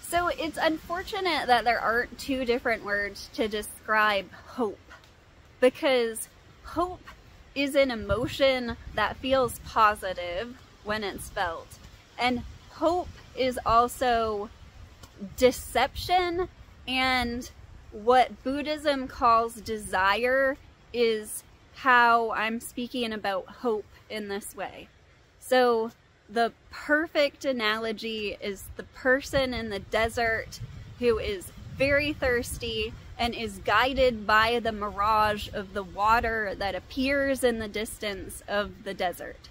So it's unfortunate that there aren't two different words to describe hope, because hope is an emotion that feels positive when it's felt, and hope is also deception, and what Buddhism calls desire is how I'm speaking about hope in this way. So the perfect analogy is the person in the desert who is very thirsty and is guided by the mirage of the water that appears in the distance of the desert.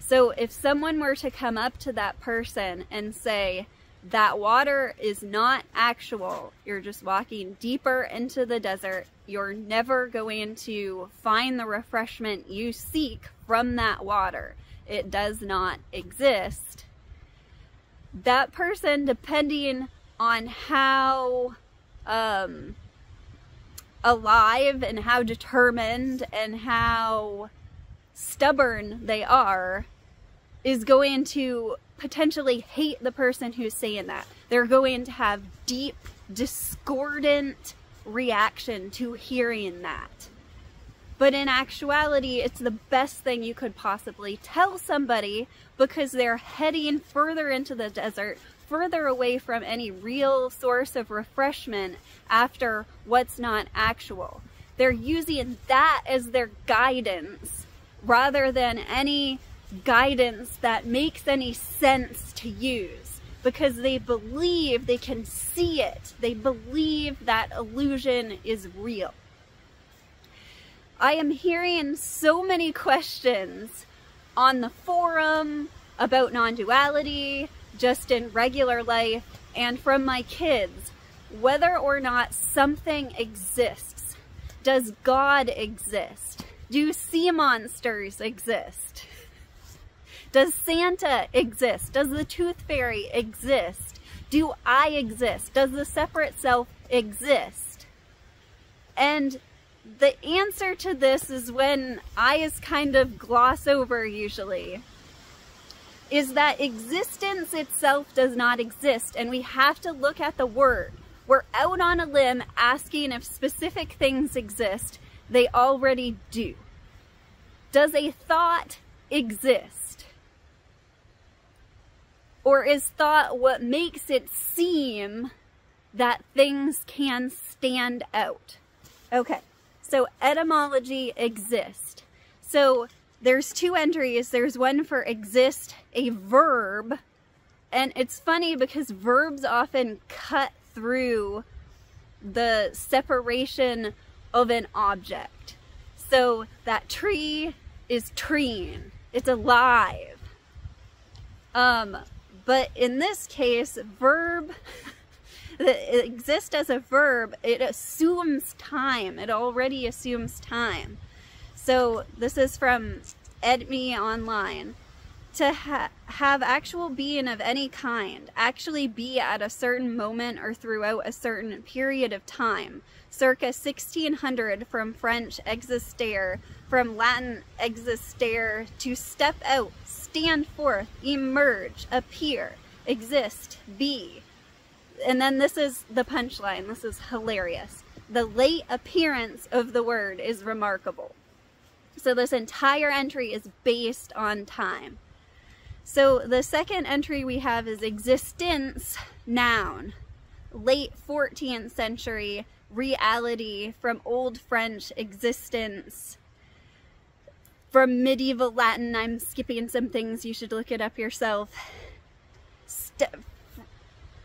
So if someone were to come up to that person and say, that water is not actual, you're just walking deeper into the desert, you're never going to find the refreshment you seek from that water, it does not exist, that person, depending on how alive and how determined and how stubborn they are, is going to potentially hate the person who's saying that. They're going to have deep, discordant reaction to hearing that. But in actuality, it's the best thing you could possibly tell somebody, because they're heading further into the desert, further away from any real source of refreshment after what's not actual. They're using that as their guidance rather than any guidance that makes any sense to use, because they believe they can see it. They believe that illusion is real. I am hearing so many questions on the forum about non-duality, just in regular life, and from my kids, whether or not something exists. Does God exist? Do sea monsters exist? Does Santa exist? Does the Tooth Fairy exist? Do I exist? Does the separate self exist? And the answer to this is, when I kind of gloss over usually, is that existence itself does not exist, and we have to look at the word. We're out on a limb asking if specific things exist. They already do. Does a thought exist? Or is thought what makes it seem that things can stand out? Okay, so etymology exist. So there's two entries. There's one for exist, a verb. And it's funny because verbs often cut through the separation of an object. So that tree is treeing. It's alive. But in this case, verb, it exists as a verb, it assumes time. It already assumes time. So this is from EdMe Online. To have actual being of any kind, actually be at a certain moment or throughout a certain period of time. Circa 1600, from French existere, from Latin existere, to step out, stand forth, emerge, appear, exist, be. And then this is the punchline. This is hilarious. The late appearance of the word is remarkable. So this entire entry is based on time. So the second entry we have is existence, noun. Late 14th century, reality, from Old French, existence. From medieval Latin, I'm skipping some things, you should look it up yourself.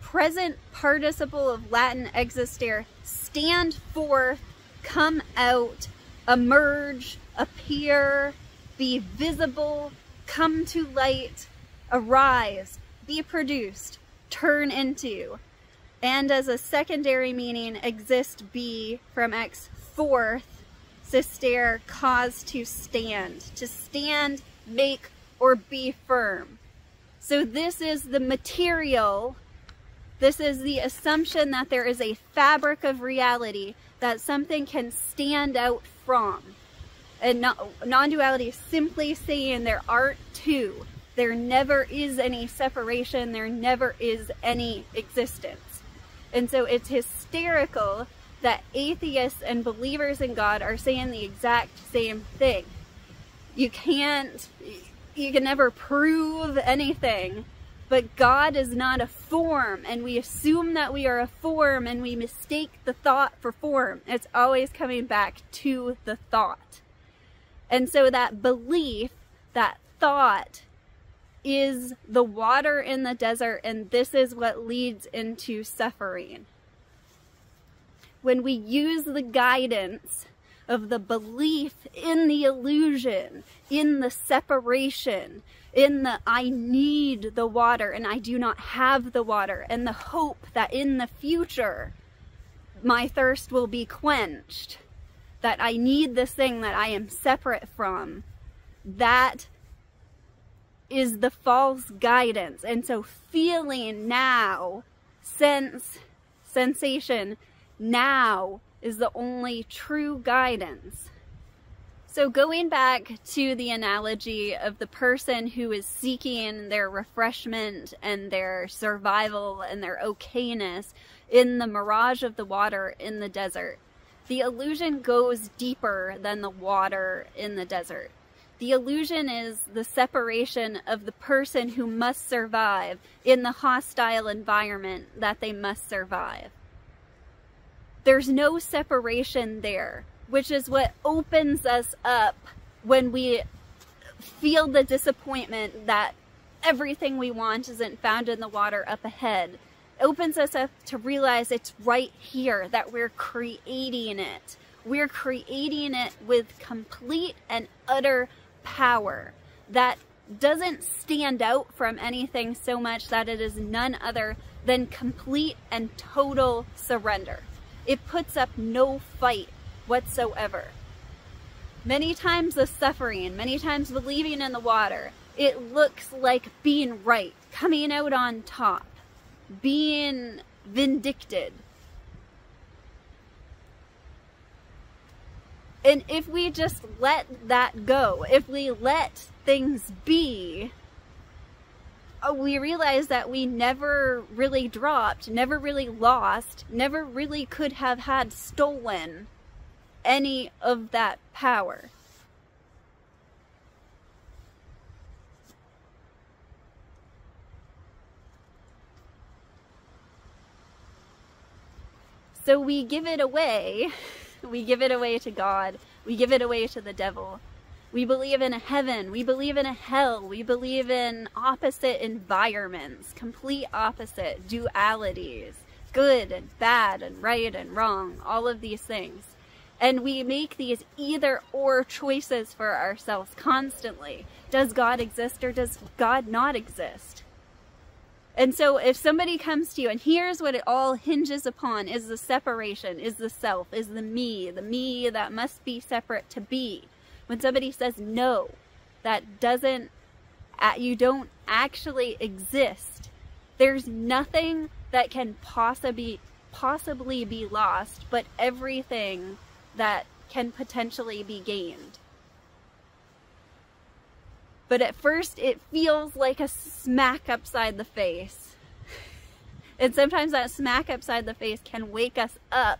Present participle of Latin existere, stand forth, come out, emerge, appear, be visible, come to light, arise, be produced, turn into. And as a secondary meaning, exist, be, from ex forth, sistere, cause to stand, make, or be firm. So this is the material, this is the assumption that there is a fabric of reality that something can stand out from. And non-duality is simply saying there aren't two. There never is any separation. There never is any existence. And so it's hysterical that atheists and believers in God are saying the exact same thing. You can never prove anything, but God is not a form, and we assume that we are a form, and we mistake the thought for form. It's always coming back to the thought. And so that belief, that thought, is the water in the desert, and this is what leads into suffering. When we use the guidance of the belief in the illusion, in the separation, in the I need the water and I do not have the water, and the hope that in the future my thirst will be quenched, that I need this thing that I am separate from, that is the false guidance. And so feeling now, sensation now is the only true guidance. So going back to the analogy of the person who is seeking their refreshment and their survival and their okayness in the mirage of the water in the desert, the illusion goes deeper than the water in the desert. The illusion is the separation of the person who must survive in the hostile environment that they must survive. There's no separation there, which is what opens us up when we feel the disappointment that everything we want isn't found in the water up ahead. It opens us up to realize it's right here, that we're creating it. We're creating it with complete and utter power that doesn't stand out from anything so much that it is none other than complete and total surrender. It puts up no fight whatsoever. Many times the suffering, many times believing in the water, it looks like being right, coming out on top, being vindicted. And if we just let that go, if we let things be, we realize that we never really dropped, never really lost, never really could have had stolen any of that power. So we give it away. We give it away to God. We give it away to the devil. We believe in a heaven. We believe in a hell. We believe in opposite environments, complete opposite dualities, good and bad and right and wrong, all of these things. And we make these either or choices for ourselves constantly. Does God exist or does God not exist? And so if somebody comes to you, and here's what it all hinges upon, is the separation, is the self, is the me that must be separate to be. When somebody says no, that doesn't, you don't actually exist, there's nothing that can possibly be lost, but everything that can potentially be gained. But at first it feels like a smack upside the face. And sometimes that smack upside the face can wake us up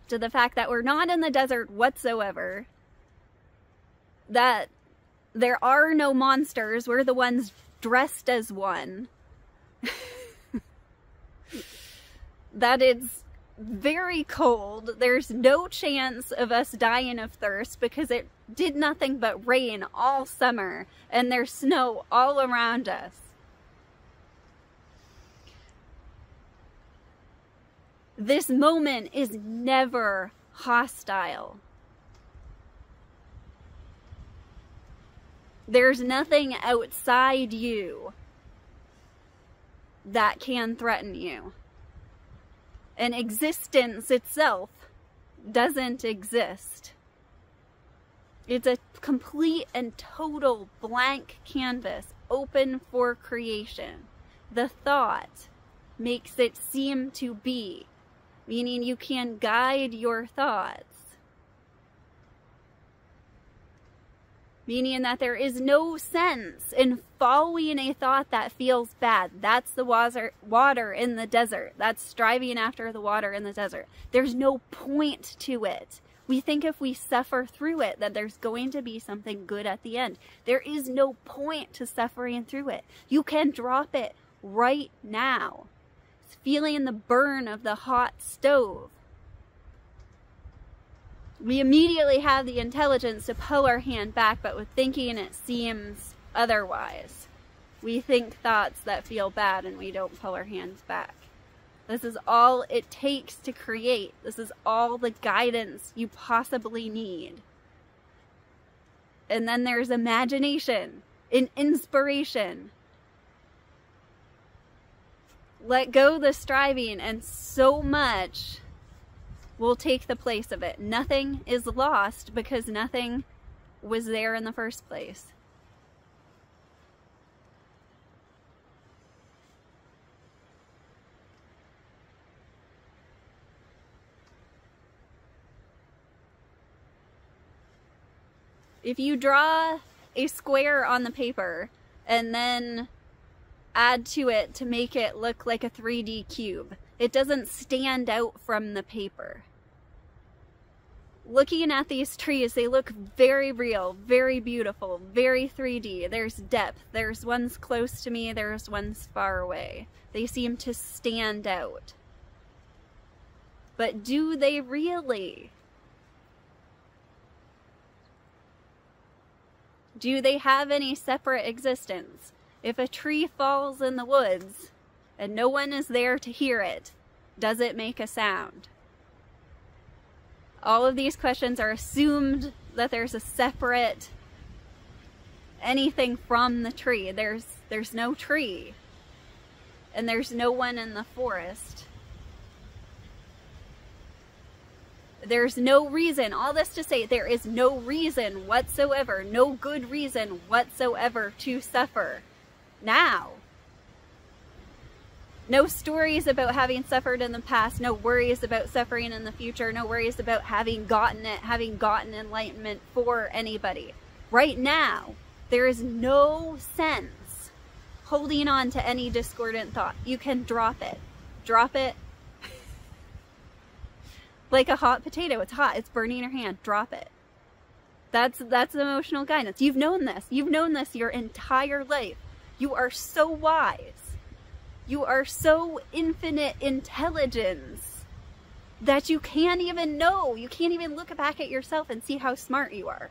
to the fact that we're not in the desert whatsoever, that there are no monsters, we're the ones dressed as one, that it's very cold, there's no chance of us dying of thirst because it did nothing but rain all summer and there's snow all around us. This moment is never hostile. There's nothing outside you that can threaten you. And existence itself doesn't exist. It's a complete and total blank canvas, open for creation. The thought makes it seem to be, meaning you can guide your thoughts. meaning that there is no sense in following a thought that feels bad. That's the water in the desert. That's striving after the water in the desert. There's no point to it. We think if we suffer through it that there's going to be something good at the end. There is no point to suffering through it. You can drop it right now. It's feeling the burn of the hot stove. We immediately have the intelligence to pull our hand back, but with thinking it seems otherwise. We think thoughts that feel bad and we don't pull our hands back. This is all it takes to create. This is all the guidance you possibly need. And then there's imagination and inspiration. Let go the striving and so much will take the place of it. Nothing is lost because nothing was there in the first place. If you draw a square on the paper and then add to it to make it look like a 3D cube, it doesn't stand out from the paper. Looking at these trees, they look very real, very beautiful, very 3D. There's depth. There's ones close to me, there's ones far away. They seem to stand out. But do they really? Do they have any separate existence? If a tree falls in the woods and no one is there to hear it, does it make a sound? All of these questions are assumed that there's a separate anything from the tree. There's no tree. And there's no one in the forest. There's no reason, all this to say, there is no reason whatsoever, no good reason whatsoever to suffer now. No stories about having suffered in the past, no worries about suffering in the future, no worries about having gotten it, having gotten enlightenment for anybody. Right now, there is no sense holding on to any discordant thought. You can drop it. Drop it. Like a hot potato. It's hot. It's burning your hand. Drop it. That's emotional guidance. You've known this. You've known this your entire life. You are so wise. You are so infinite intelligence that you can't even know. You can't even look back at yourself and see how smart you are.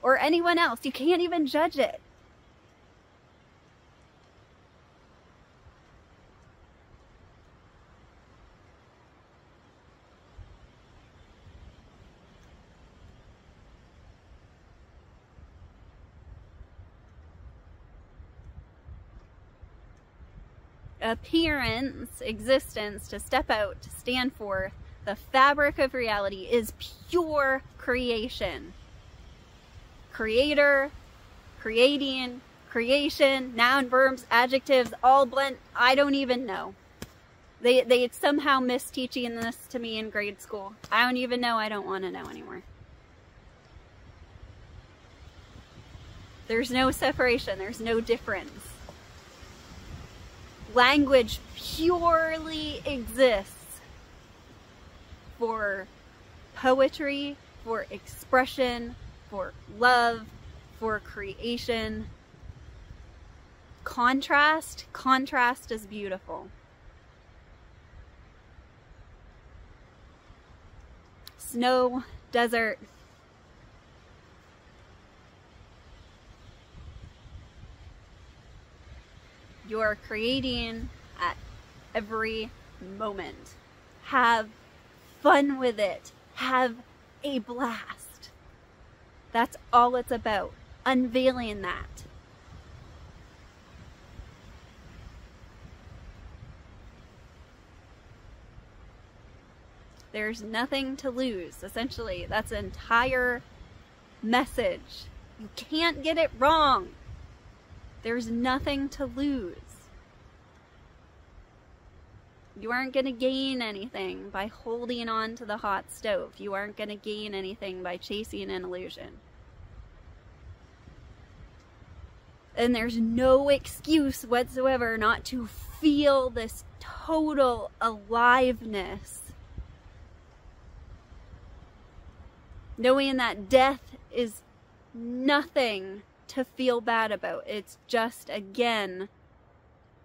Or anyone else. You can't even judge it. Appearance, existence, to step out, to stand forth, the fabric of reality is pure creation. Creator, creating, creation, noun, verbs, adjectives, all blend. I don't even know. They somehow missed teaching this to me in grade school. I don't even know. I don't want to know anymore. There's no separation. There's no difference. Language purely exists for poetry, for expression, for love, for creation. Contrast is beautiful. Snow, desert. You're creating at every moment. Have fun with it. Have a blast. That's all it's about. Unveiling that. There's nothing to lose. Essentially, that's the entire message. You can't get it wrong. There's nothing to lose. You aren't going to gain anything by holding on to the hot stove. You aren't going to gain anything by chasing an illusion. And there's no excuse whatsoever not to feel this total aliveness. Knowing that death is nothing to feel bad about. It's just, again,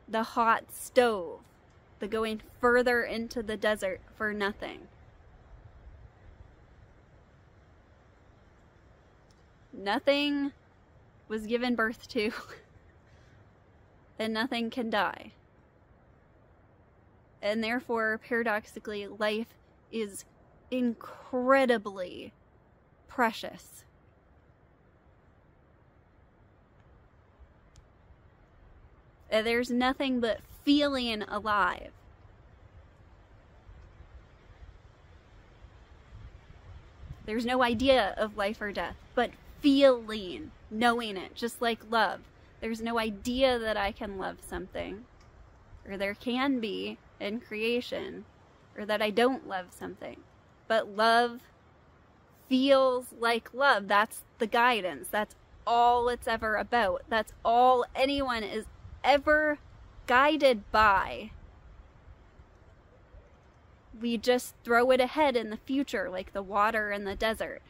the hot stove, the going further into the desert for nothing. Nothing was given birth to, and nothing can die. And therefore, paradoxically, life is incredibly precious. And there's nothing but feeling alive. There's no idea of life or death, but feeling, knowing it, just like love. There's no idea that I can love something, or there can be in creation, or that I don't love something. But love feels like love. That's the guidance. That's all it's ever about. That's all anyone is ever guided by. We just throw it ahead in the future, like the water in the desert.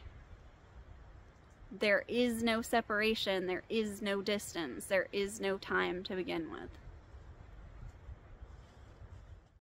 There is no separation, there is no distance, there is no time to begin with.